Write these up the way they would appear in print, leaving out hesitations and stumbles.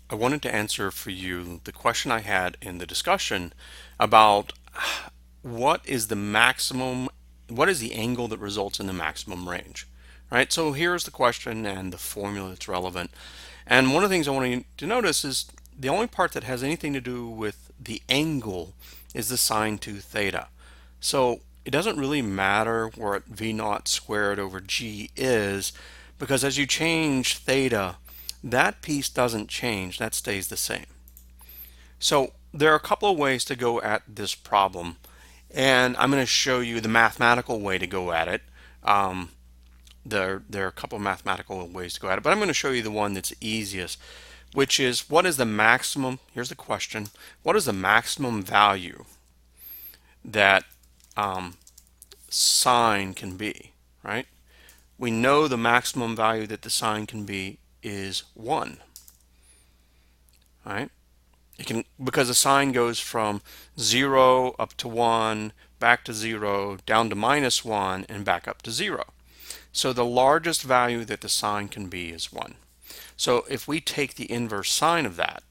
I wanted to answer for you the question I had in the discussion about what is the maximum, what is the angle that results in the maximum range, right? So here's the question and the formula that's relevant. And one of the things I want you to notice is the only part that has anything to do with the angle is the sine 2 theta. So it doesn't really matter what V naught squared over G is, because as you change theta, that piece doesn't change, that stays the same. So there are a couple of ways to go at this problem, and I'm going to show you the mathematical way to go at it. There are a couple of mathematical ways to go at it, but I'm going to show you the one that's easiest, which is what is the maximum, here's the question, what is the maximum value that sine can be, right? We know the maximum value that the sine can be is 1, right? It can, because the sine goes from 0 up to 1, back to 0, down to -1, and back up to 0. So the largest value that the sine can be is 1. So if we take the inverse sine of that,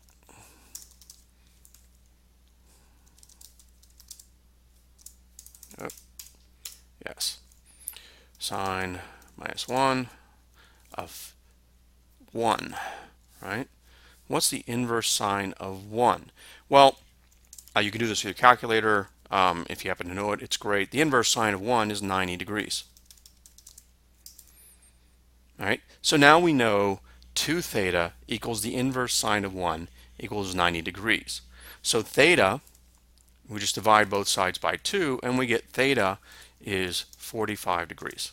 oh, yes, sine -1 of 1, right? What's the inverse sine of 1? Well, you can do this with your calculator. If you happen to know it, it's great. The inverse sine of 1 is 90 degrees. All right, so now we know 2 theta equals the inverse sine of 1 equals 90 degrees. So theta, we just divide both sides by 2, and we get theta is 45 degrees.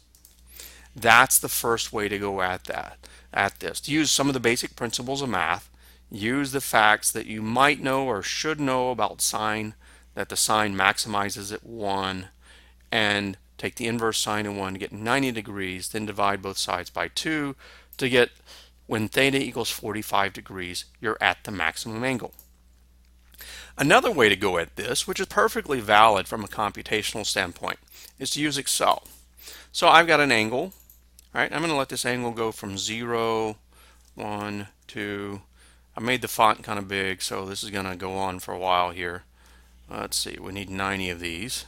That's the first way to go at this. To use some of the basic principles of math, use the facts that you might know or should know about sine, that the sine maximizes at 1, and take the inverse sine of 1 to get 90 degrees, then divide both sides by 2 to get, when theta equals 45 degrees, you're at the maximum angle. Another way to go at this, which is perfectly valid from a computational standpoint, is to use Excel. So I've got an angle, right? I'm going to let this angle go from 0, 1, 2. I made the font kind of big, so this is going to go on for a while here. Let's see, we need 90 of these.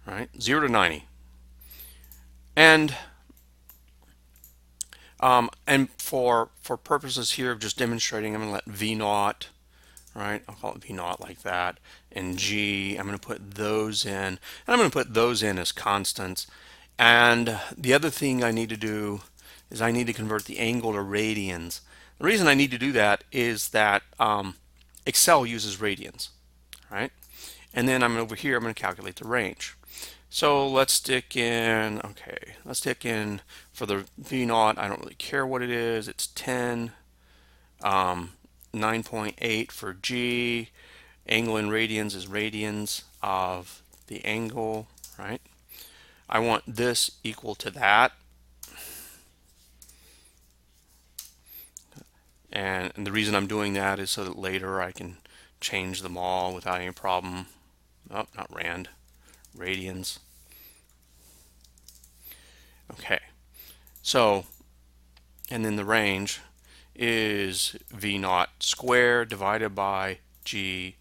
Right, 0 to 90. And for purposes here of just demonstrating, I'm going to let V naught, right? I'll call it V naught like that. And G, I'm going to put those in. And I'm going to put those in as constants. And the other thing I need to do is I need to convert the angle to radians. The reason I need to do that is that Excel uses radians, right? And then I'm over here, I'm going to calculate the range. So let's stick in, okay, let's stick in for the V naught, I don't really care what it is, it's 10, 9.8 for G, angle in radians is radians of the angle, right? I want this equal to that. And the reason I'm doing that is so that later I can change them all without any problem. Oh, not rand, radians. Okay, so, and then the range is V naught squared divided by G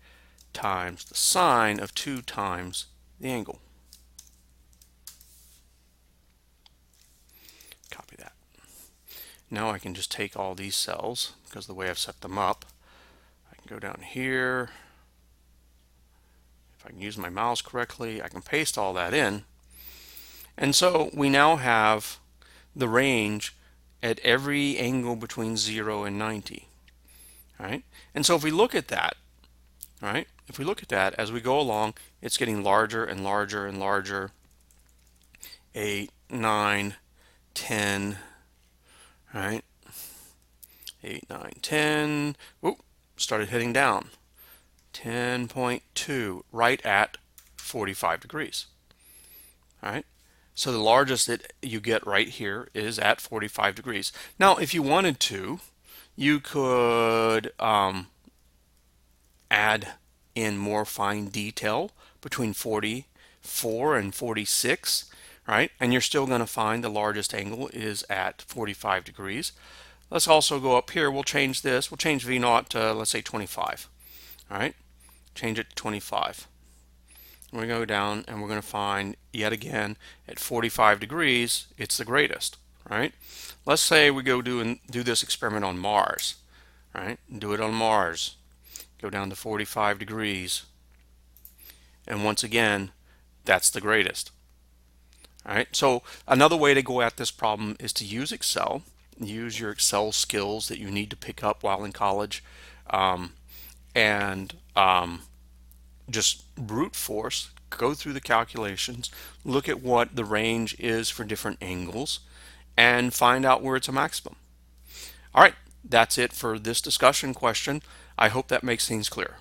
times the sine of 2 times the angle. Copy that. Now I can just take all these cells, because of the way I've set them up. I can go down here. If I can use my mouse correctly, I can paste all that in. And so we now have the range at every angle between 0 and 90. Right? And so if we look at that, right? If we look at that as we go along, it's getting larger and larger and larger. 8, 9, 10, right? 8, 9, 10. Whoop, started heading down. 10.2, right at 45 degrees. All right? So the largest that you get right here is at 45 degrees. Now, if you wanted to, you could add in more fine detail between 40, 4 and 46, right? And you're still going to find the largest angle is at 45 degrees. Let's also go up here. We'll change this. We'll change V naught to, let's say, 25. All right, change it to 25. We're going to go down and we're going to find yet again at 45 degrees, it's the greatest, right? Let's say we go do this experiment on Mars, right? Do it on Mars. Go down to 45 degrees. And once again, that's the greatest. All right, so another way to go at this problem is to use Excel. Use your Excel skills that you need to pick up while in college, and just brute force, go through the calculations, look at what the range is for different angles, and find out where it's a maximum. All right, that's it for this discussion question. I hope that makes things clear.